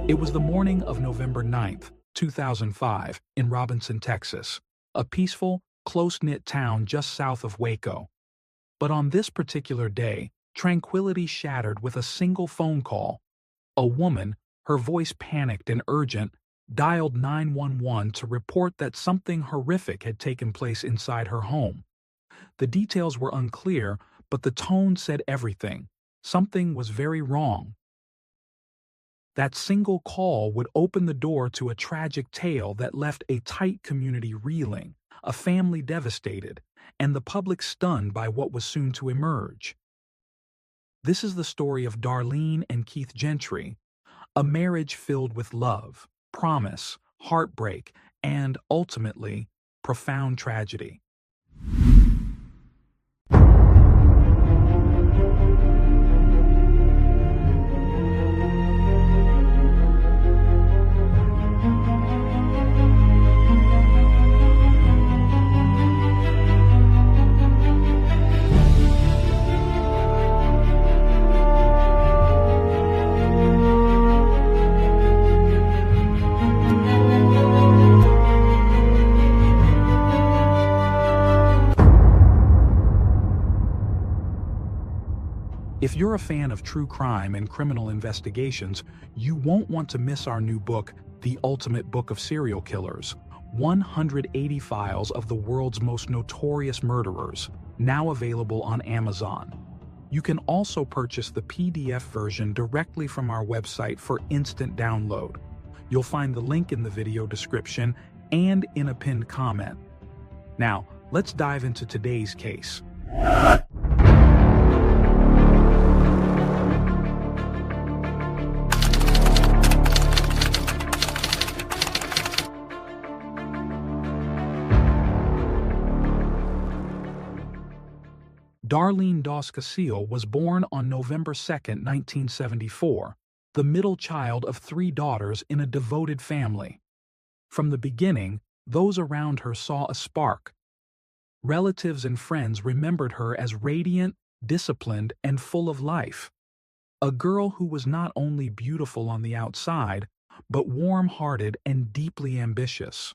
It was the morning of November 9th, 2005, in Robinson, Texas, a peaceful, close-knit town just south of Waco. But on this particular day, tranquility shattered with a single phone call. A woman, her voice panicked and urgent, dialed 911 to report that something horrific had taken place inside her home. The details were unclear, but the tone said everything. Something was very wrong. That single call would open the door to a tragic tale that left a tight community reeling, a family devastated, and the public stunned by what was soon to emerge. This is the story of Darlene and Keith Gentry, a marriage filled with love, promise, heartbreak, and, ultimately, profound tragedy. If you're a fan of true crime and criminal investigations, you won't want to miss our new book, The Ultimate Book of Serial Killers: 180 Files of the World's Most Notorious Murderers, now available on Amazon. You can also purchase the PDF version directly from our website for instant download. You'll find the link in the video description and in a pinned comment. Now, let's dive into today's case. Darlene Dos Castillo was born on November 2, 1974, the middle child of 3 daughters in a devoted family. From the beginning, those around her saw a spark. Relatives and friends remembered her as radiant, disciplined, and full of life. A girl who was not only beautiful on the outside, but warm-hearted and deeply ambitious.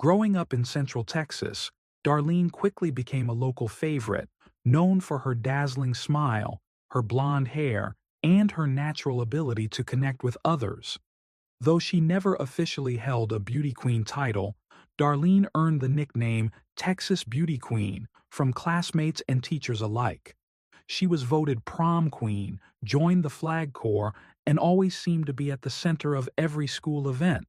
Growing up in Central Texas, Darlene quickly became a local favorite, known for her dazzling smile, her blonde hair, and her natural ability to connect with others. Though she never officially held a beauty queen title, Darlene earned the nickname Texas Beauty Queen from classmates and teachers alike. She was voted prom queen, joined the Flag Corps, and always seemed to be at the center of every school event.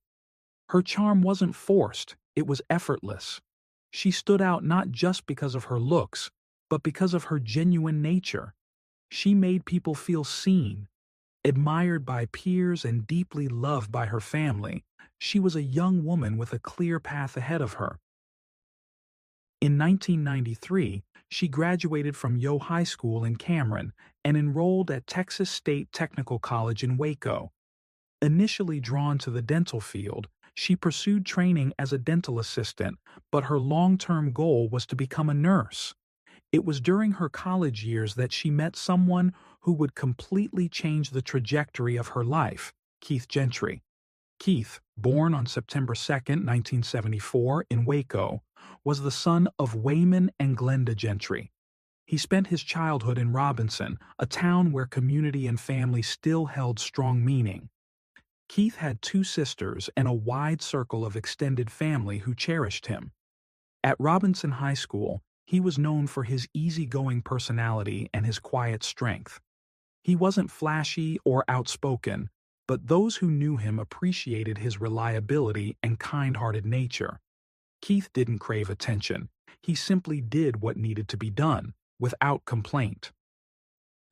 Her charm wasn't forced, it was effortless. She stood out not just because of her looks, but because of her genuine nature. She made people feel seen. Admired by peers and deeply loved by her family, she was a young woman with a clear path ahead of her. In 1993, she graduated from Yo High School in Cameron and enrolled at Texas State Technical College in Waco. Initially drawn to the dental field, she pursued training as a dental assistant, but her long-term goal was to become a nurse. It was during her college years that she met someone who would completely change the trajectory of her life, Keith Gentry. Keith, born on September 2, 1974, in Waco, was the son of Wayman and Glenda Gentry. He spent his childhood in Robinson, a town where community and family still held strong meaning. Keith had 2 sisters and a wide circle of extended family who cherished him. At Robinson High School, he was known for his easygoing personality and his quiet strength. He wasn't flashy or outspoken, but those who knew him appreciated his reliability and kind-hearted nature. Keith didn't crave attention. He simply did what needed to be done, without complaint.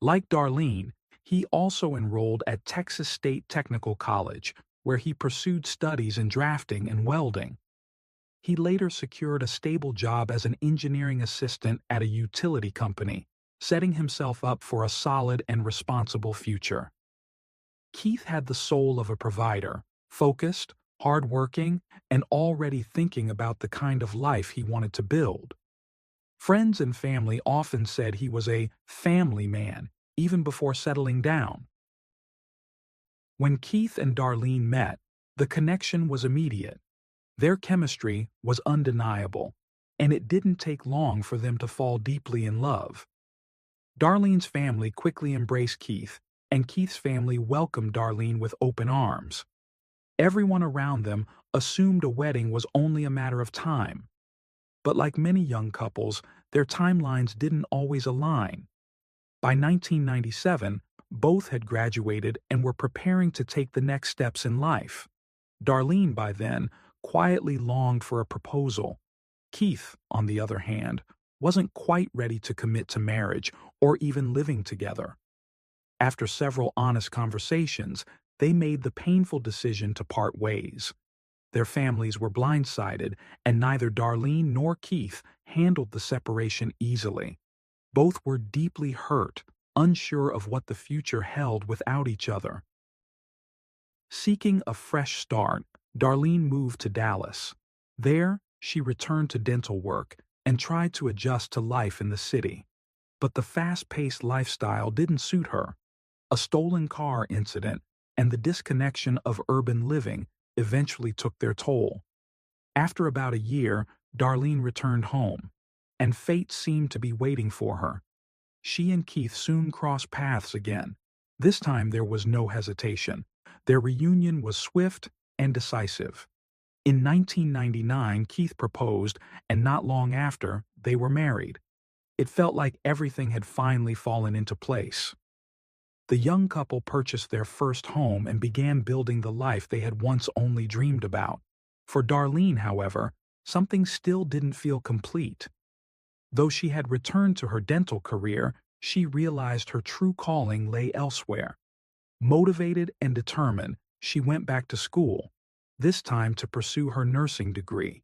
Like Darlene, he also enrolled at Texas State Technical College, where he pursued studies in drafting and welding. He later secured a stable job as an engineering assistant at a utility company, setting himself up for a solid and responsible future. Keith had the soul of a provider, focused, hardworking, and already thinking about the kind of life he wanted to build. Friends and family often said he was a family man, even before settling down. When Keith and Darlene met, the connection was immediate. Their chemistry was undeniable, and it didn't take long for them to fall deeply in love. Darlene's family quickly embraced Keith, and Keith's family welcomed Darlene with open arms. Everyone around them assumed a wedding was only a matter of time. But like many young couples, their timelines didn't always align. By 1997, both had graduated and were preparing to take the next steps in life. Darlene, by then, quietly longed for a proposal. Keith, on the other hand, wasn't quite ready to commit to marriage or even living together. After several honest conversations, they made the painful decision to part ways. Their families were blindsided, and neither Darlene nor Keith handled the separation easily. Both were deeply hurt, unsure of what the future held without each other. Seeking a fresh start, Darlene moved to Dallas. There, she returned to dental work and tried to adjust to life in the city. But the fast-paced lifestyle didn't suit her. A stolen car incident and the disconnection of urban living eventually took their toll. After about a year, Darlene returned home, and fate seemed to be waiting for her. She and Keith soon crossed paths again. This time there was no hesitation. Their reunion was swift and decisive. In 1999, Keith proposed, and not long after, they were married. It felt like everything had finally fallen into place. The young couple purchased their first home and began building the life they had once only dreamed about. For Darlene, however, something still didn't feel complete. Though she had returned to her dental career, she realized her true calling lay elsewhere. Motivated and determined, she went back to school, this time to pursue her nursing degree.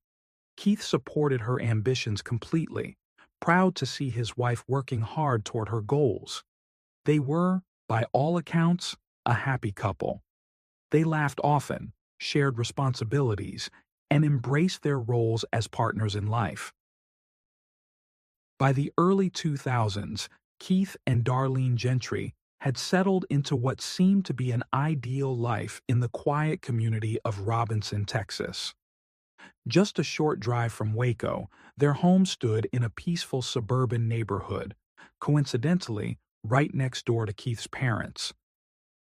Keith supported her ambitions completely, proud to see his wife working hard toward her goals. They were, by all accounts, a happy couple. They laughed often, shared responsibilities, and embraced their roles as partners in life. By the early 2000s, Keith and Darlene Gentry had settled into what seemed to be an ideal life in the quiet community of Robinson, Texas. Just a short drive from Waco, their home stood in a peaceful suburban neighborhood, coincidentally right next door to Keith's parents.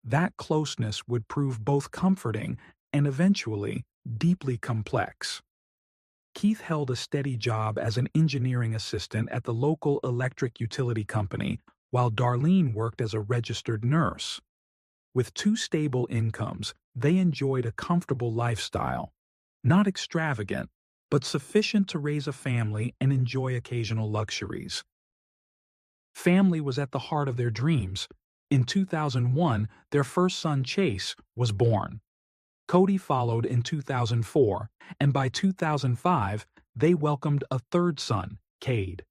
That closeness would prove both comforting and eventually deeply complex. Keith held a steady job as an engineering assistant at the local electric utility company, while Darlene worked as a registered nurse. With two stable incomes, they enjoyed a comfortable lifestyle, not extravagant, but sufficient to raise a family and enjoy occasional luxuries. Family was at the heart of their dreams. In 2001, their first son, Chase, was born. Cody followed in 2004, and by 2005, they welcomed a third son, Cade.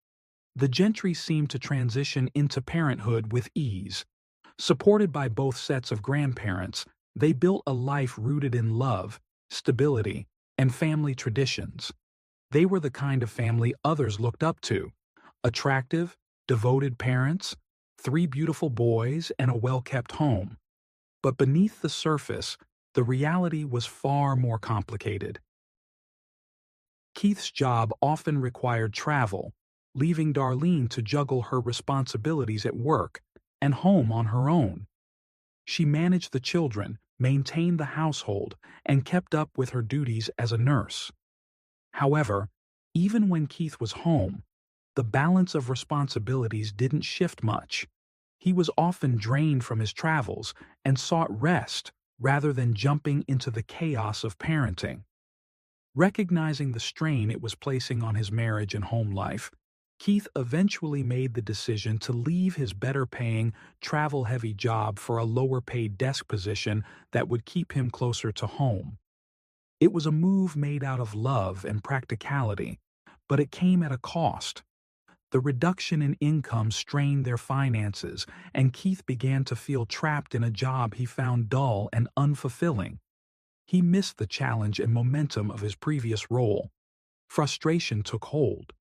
The Gentry seemed to transition into parenthood with ease. Supported by both sets of grandparents, they built a life rooted in love, stability, and family traditions. They were the kind of family others looked up to: attractive, devoted parents, 3 beautiful boys, and a well-kept home. But beneath the surface, the reality was far more complicated. Keith's job often required travel, leaving Darlene to juggle her responsibilities at work and home on her own. She managed the children, maintained the household, and kept up with her duties as a nurse. However, even when Keith was home, the balance of responsibilities didn't shift much. He was often drained from his travels and sought rest rather than jumping into the chaos of parenting. Recognizing the strain it was placing on his marriage and home life, Keith eventually made the decision to leave his better-paying, travel-heavy job for a lower-paid desk position that would keep him closer to home. It was a move made out of love and practicality, but it came at a cost. The reduction in income strained their finances, and Keith began to feel trapped in a job he found dull and unfulfilling. He missed the challenge and momentum of his previous role. Frustration took hold.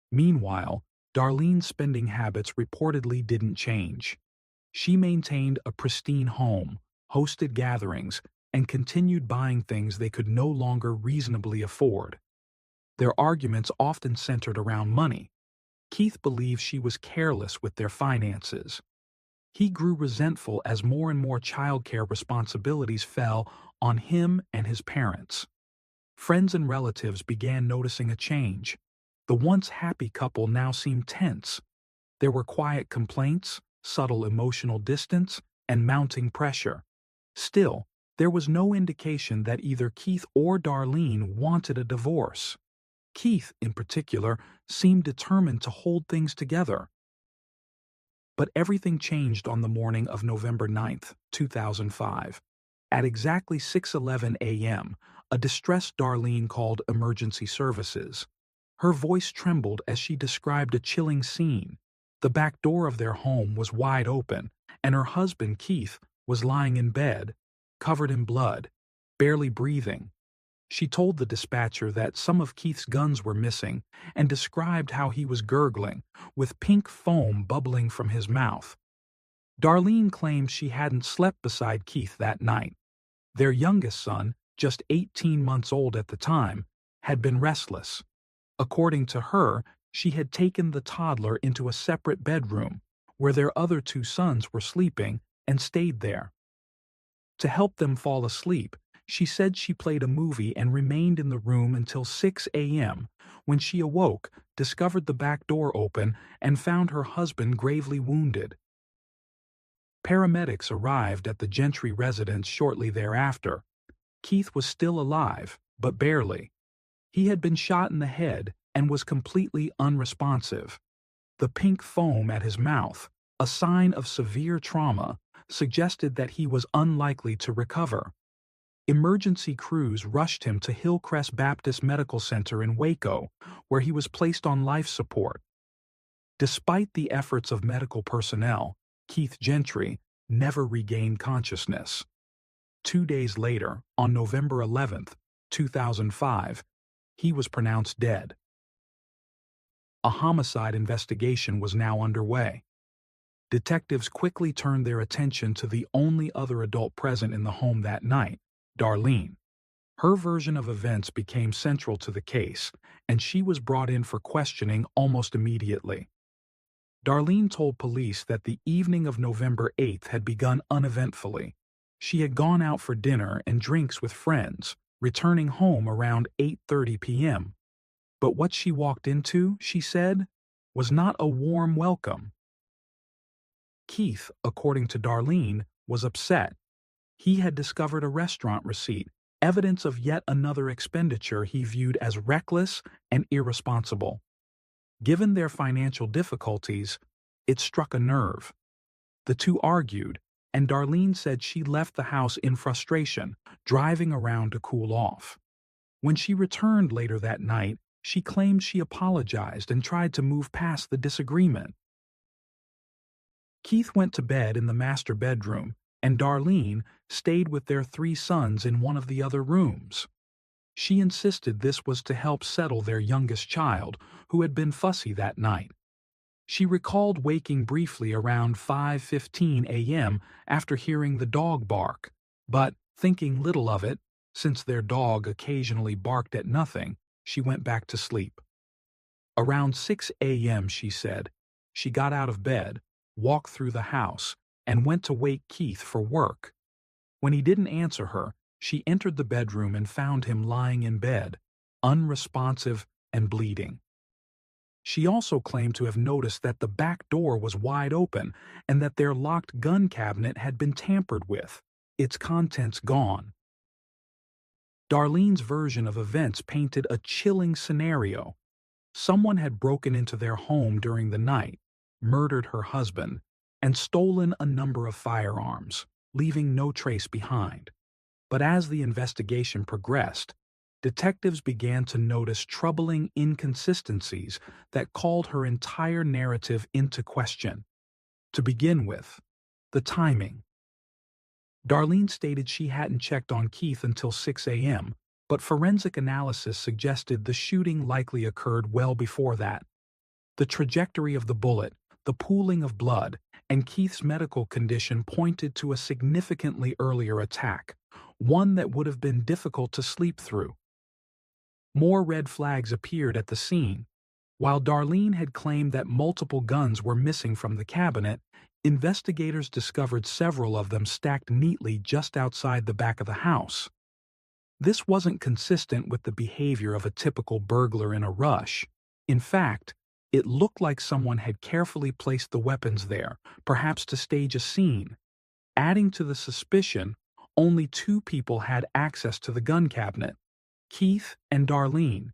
Meanwhile, Darlene's spending habits reportedly didn't change. She maintained a pristine home, hosted gatherings, and continued buying things they could no longer reasonably afford. Their arguments often centered around money. Keith believed she was careless with their finances. He grew resentful as more and more childcare responsibilities fell on him and his parents. Friends and relatives began noticing a change. The once happy couple now seemed tense. There were quiet complaints, subtle emotional distance, and mounting pressure. Still, there was no indication that either Keith or Darlene wanted a divorce. Keith, in particular, seemed determined to hold things together. But everything changed on the morning of November 9th, 2005. At exactly 6:11 a.m., a distressed Darlene called emergency services. Her voice trembled as she described a chilling scene. The back door of their home was wide open, and her husband, Keith, was lying in bed, covered in blood, barely breathing. She told the dispatcher that some of Keith's guns were missing and described how he was gurgling, with pink foam bubbling from his mouth. Darlene claimed she hadn't slept beside Keith that night. Their youngest son, just 18 months old at the time, had been restless. According to her, she had taken the toddler into a separate bedroom, where their other two sons were sleeping, and stayed there. To help them fall asleep, she said she played a movie and remained in the room until 6 a.m., when she awoke, discovered the back door open, and found her husband gravely wounded. Paramedics arrived at the Gentry residence shortly thereafter. Keith was still alive, but barely. He had been shot in the head and was completely unresponsive. The pink foam at his mouth, a sign of severe trauma, suggested that he was unlikely to recover. Emergency crews rushed him to Hillcrest Baptist Medical Center in Waco, where he was placed on life support. Despite the efforts of medical personnel, Keith Gentry never regained consciousness. 2 days later, on November 11th, 2005, he was pronounced dead. A homicide investigation was now underway. Detectives quickly turned their attention to the only other adult present in the home that night, Darlene. Her version of events became central to the case, and she was brought in for questioning almost immediately. Darlene told police that the evening of November 8th had begun uneventfully. She had gone out for dinner and drinks with friends, returning home around 8:30 p.m. But what she walked into, she said, was not a warm welcome. Keith, according to Darlene, was upset. He had discovered a restaurant receipt, evidence of yet another expenditure he viewed as reckless and irresponsible. Given their financial difficulties, it struck a nerve. The two argued, and Darlene said she left the house in frustration, driving around to cool off. When she returned later that night, she claimed she apologized and tried to move past the disagreement. Keith went to bed in the master bedroom, and Darlene stayed with their 3 sons in one of the other rooms. She insisted this was to help settle their youngest child, who had been fussy that night. She recalled waking briefly around 5:15 a.m. after hearing the dog bark, but, thinking little of it, since their dog occasionally barked at nothing, she went back to sleep. Around 6 a.m., she said, she got out of bed, walked through the house, and went to wake Keith for work. When he didn't answer her, she entered the bedroom and found him lying in bed, unresponsive and bleeding. She also claimed to have noticed that the back door was wide open and that their locked gun cabinet had been tampered with, its contents gone. Darlene's version of events painted a chilling scenario. Someone had broken into their home during the night, murdered her husband, and stolen a number of firearms, leaving no trace behind. But as the investigation progressed, detectives began to notice troubling inconsistencies that called her entire narrative into question. To begin with, the timing. Darlene stated she hadn't checked on Keith until 6 a.m., but forensic analysis suggested the shooting likely occurred well before that. The trajectory of the bullet, the pooling of blood, and Keith's medical condition pointed to a significantly earlier attack, one that would have been difficult to sleep through. More red flags appeared at the scene. While Darlene had claimed that multiple guns were missing from the cabinet, investigators discovered several of them stacked neatly just outside the back of the house. This wasn't consistent with the behavior of a typical burglar in a rush. In fact, it looked like someone had carefully placed the weapons there, perhaps to stage a scene. Adding to the suspicion, only two people had access to the gun cabinet: Keith and Darlene.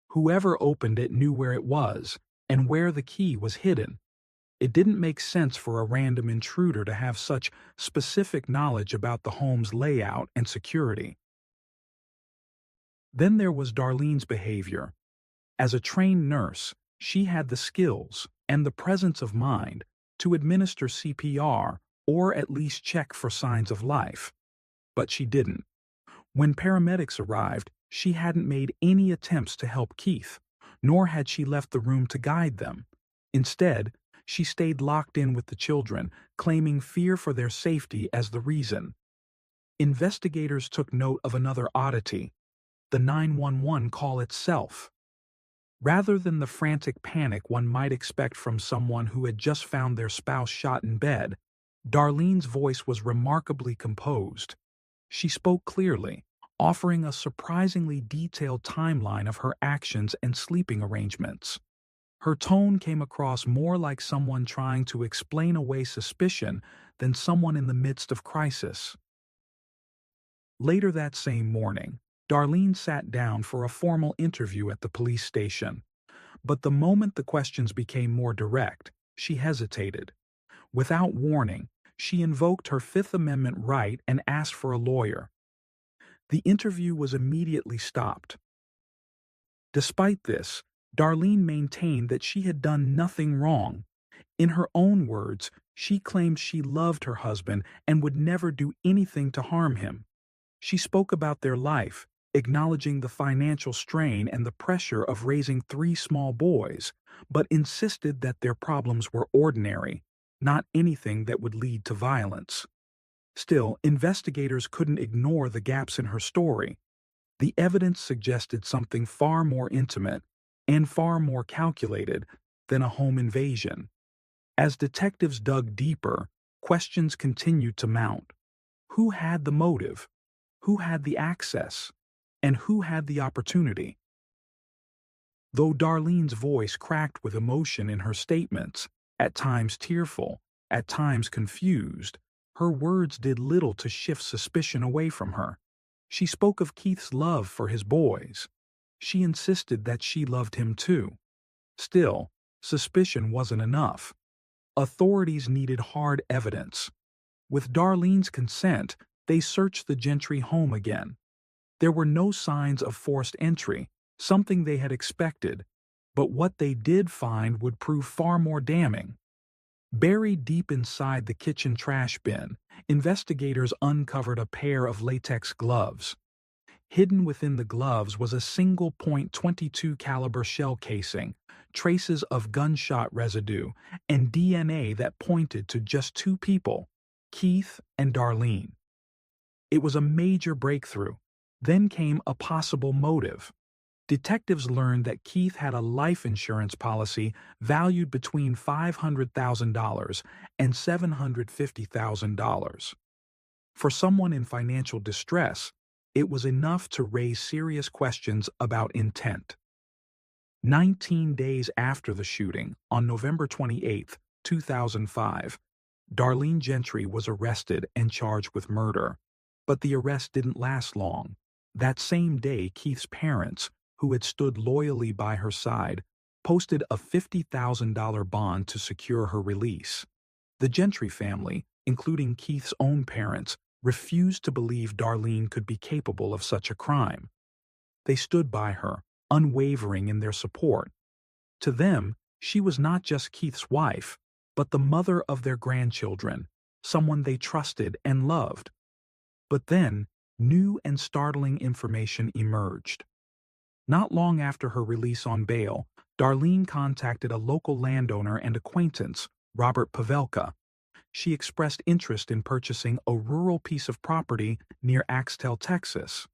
Whoever opened it knew where it was and where the key was hidden. It didn't make sense for a random intruder to have such specific knowledge about the home's layout and security. Then there was Darlene's behavior. As a trained nurse, she had the skills and the presence of mind to administer CPR or at least check for signs of life. But she didn't. When paramedics arrived, she hadn't made any attempts to help Keith, nor had she left the room to guide them. Instead, she stayed locked in with the children, claiming fear for their safety as the reason. Investigators took note of another oddity: the 911 call itself. Rather than the frantic panic one might expect from someone who had just found their spouse shot in bed, Darlene's voice was remarkably composed. She spoke clearly, offering a surprisingly detailed timeline of her actions and sleeping arrangements. Her tone came across more like someone trying to explain away suspicion than someone in the midst of crisis. Later that same morning, Darlene sat down for a formal interview at the police station. But the moment the questions became more direct, she hesitated. Without warning, she invoked her Fifth Amendment right and asked for a lawyer. The interview was immediately stopped. Despite this, Darlene maintained that she had done nothing wrong. In her own words, she claimed she loved her husband and would never do anything to harm him. She spoke about their life, acknowledging the financial strain and the pressure of raising 3 small boys, but insisted that their problems were ordinary, not anything that would lead to violence. Still, investigators couldn't ignore the gaps in her story. The evidence suggested something far more intimate and far more calculated than a home invasion. As detectives dug deeper, questions continued to mount. Who had the motive? Who had the access? And who had the opportunity? Though Darlene's voice cracked with emotion in her statements, at times tearful, at times confused, her words did little to shift suspicion away from her. She spoke of Keith's love for his boys. She insisted that she loved him too. Still, suspicion wasn't enough. Authorities needed hard evidence. With Darlene's consent, they searched the Gentry home again. There were no signs of forced entry, something they had expected, but what they did find would prove far more damning. Buried deep inside the kitchen trash bin, investigators uncovered a pair of latex gloves. Hidden within the gloves was a single .22 caliber shell casing, traces of gunshot residue, and DNA that pointed to just 2 people, Keith and Darlene. It was a major breakthrough. Then came a possible motive. Detectives learned that Keith had a life insurance policy valued between $500,000 and $750,000. For someone in financial distress, it was enough to raise serious questions about intent. 19 days after the shooting, on November 28, 2005, Darlene Gentry was arrested and charged with murder. But the arrest didn't last long. That same day, Keith's parents, who had stood loyally by her side, posted a $50,000 bond to secure her release. The Gentry family, including Keith's own parents, refused to believe Darlene could be capable of such a crime. They stood by her, unwavering in their support. To them, she was not just Keith's wife, but the mother of their grandchildren, someone they trusted and loved. But then, new and startling information emerged. Not long after her release on bail, Darlene contacted a local landowner and acquaintance, Robert Pavelka, she expressed interest in purchasing a rural piece of property near Axtell, Texas.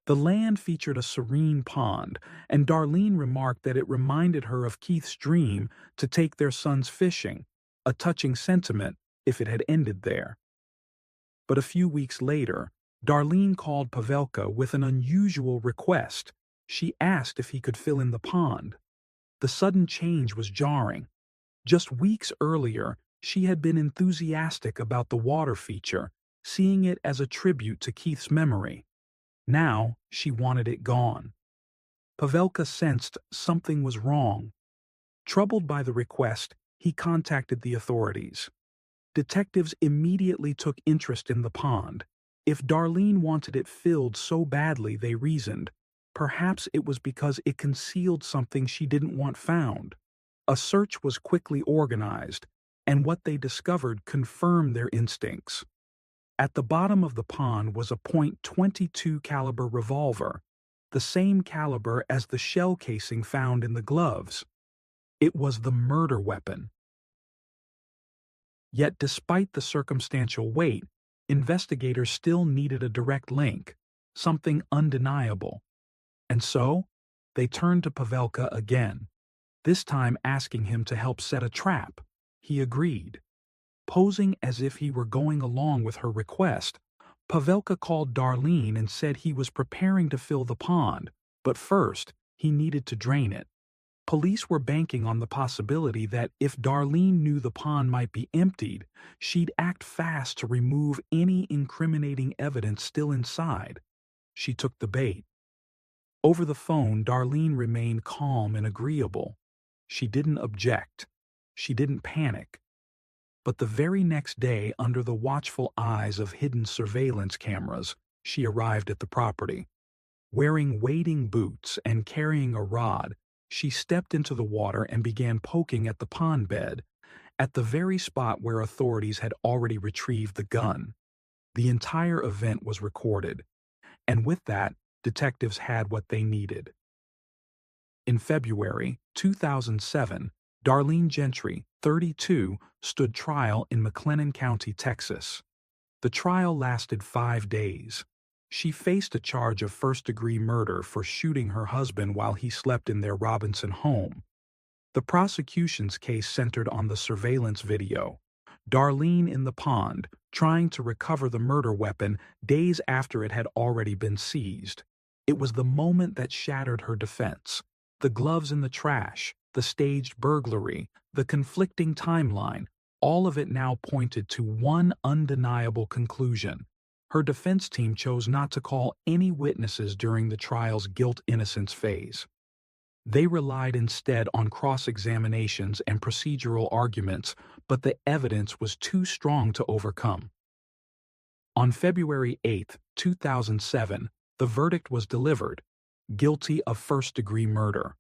The land featured a serene pond, and Darlene remarked that it reminded her of Keith's dream to take their sons fishing, a touching sentiment if it had ended there. But a few weeks later, Darlene called Pavelka with an unusual request. She asked if he could fill in the pond. The sudden change was jarring. Just weeks earlier, she had been enthusiastic about the water feature, seeing it as a tribute to Keith's memory. Now, she wanted it gone. Pavelka sensed something was wrong. Troubled by the request, he contacted the authorities. Detectives immediately took interest in the pond. If Darlene wanted it filled so badly, they reasoned, perhaps it was because it concealed something she didn't want found. A search was quickly organized, and what they discovered confirmed their instincts. At the bottom of the pond was a .22 caliber revolver, the same caliber as the shell casing found in the gloves. It was the murder weapon. Yet despite the circumstantial weight, investigators still needed a direct link, something undeniable. And so, they turned to Pavelka again, this time asking him to help set a trap. He agreed. Posing as if he were going along with her request, Pavelka called Darlene and said he was preparing to fill the pond, but first, he needed to drain it. Police were banking on the possibility that if Darlene knew the pond might be emptied, she'd act fast to remove any incriminating evidence still inside. She took the bait. Over the phone, Darlene remained calm and agreeable. She didn't object. She didn't panic. But the very next day, under the watchful eyes of hidden surveillance cameras, she arrived at the property. Wearing wading boots and carrying a rod, she stepped into the water and began poking at the pond bed, at the very spot where authorities had already retrieved the gun. The entire event was recorded, and with that, detectives had what they needed. In February 2007, Darlene Gentry, 32, stood trial in McLennan County, Texas. The trial lasted 5 days. She faced a charge of first-degree murder for shooting her husband while he slept in their Robinson home. The prosecution's case centered on the surveillance video. Darlene in the pond, trying to recover the murder weapon days after it had already been seized. It was the moment that shattered her defense. The gloves in the trash, the staged burglary, the conflicting timeline, all of it now pointed to one undeniable conclusion. Her defense team chose not to call any witnesses during the trial's guilt-innocence phase. They relied instead on cross-examinations and procedural arguments, but the evidence was too strong to overcome. On February 8, 2007, the verdict was delivered, guilty of first-degree murder.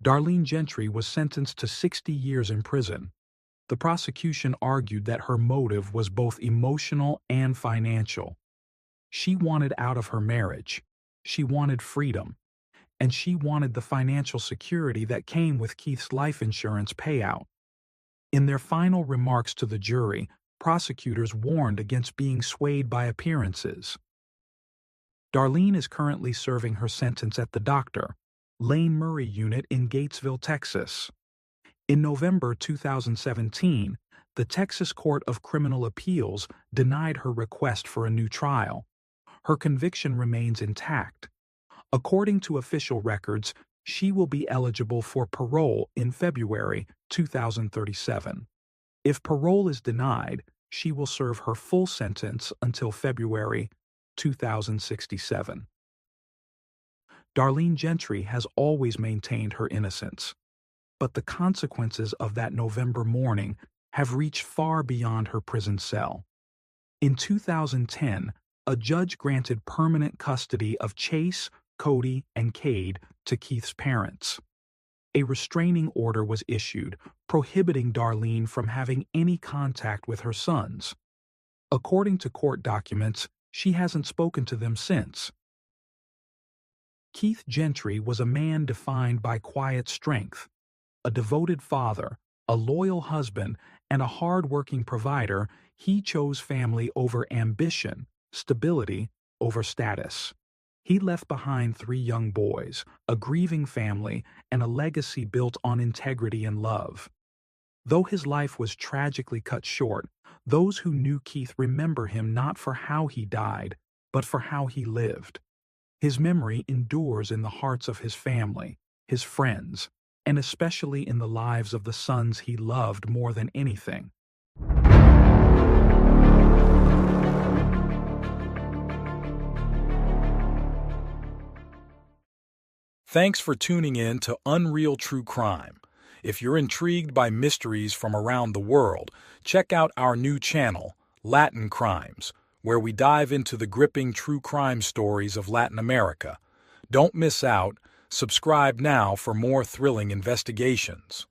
Darlene Gentry was sentenced to 60 years in prison. The prosecution argued that her motive was both emotional and financial. She wanted out of her marriage, she wanted freedom, and she wanted the financial security that came with Keith's life insurance payout. In their final remarks to the jury, prosecutors warned against being swayed by appearances. Darlene is currently serving her sentence at the Dr. Lane Murray Unit in Gatesville, Texas. In November 2017, the Texas Court of Criminal Appeals denied her request for a new trial. Her conviction remains intact. According to official records, she will be eligible for parole in February 2037. If parole is denied, she will serve her full sentence until February 2067. Darlene Gentry has always maintained her innocence, but the consequences of that November morning have reached far beyond her prison cell. In 2010, a judge granted permanent custody of Chase, Cody, and Cade to Keith's parents. A restraining order was issued, prohibiting Darlene from having any contact with her sons. According to court documents, she hasn't spoken to them since. Keith Gentry was a man defined by quiet strength, a devoted father, a loyal husband, and a hard-working provider, he chose family over ambition, stability over status. He left behind 3 young boys, a grieving family, and a legacy built on integrity and love. Though his life was tragically cut short, those who knew Keith remember him not for how he died, but for how he lived. His memory endures in the hearts of his family, his friends, and especially in the lives of the sons he loved more than anything. Thanks for tuning in to Unreal True Crime. If you're intrigued by mysteries from around the world, check out our new channel, Latin Crimes, where we dive into the gripping true crime stories of Latin America. Don't miss out. Subscribe now for more thrilling investigations.